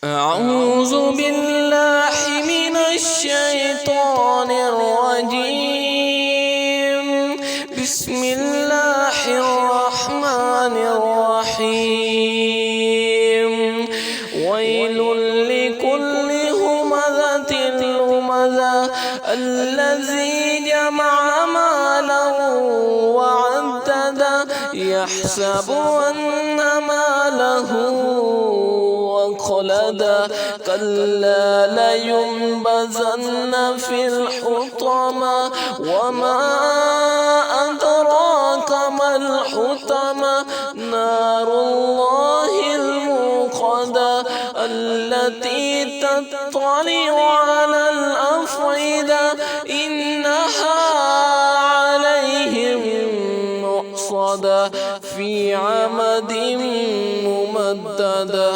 أعوذ بالله من الشيطان الرجيم. بسم الله الرحمن الرحيم. ويل لكل همزة لمزة الذي جمع مالا وعدده يحسب أن ماله أخلده كلا لينبذن في الحطمة وما أدراك ما الحطمة نار الله الموقدة التي تطلع على الأفئدة إنها عليهم مؤصدة في عمد ممددة.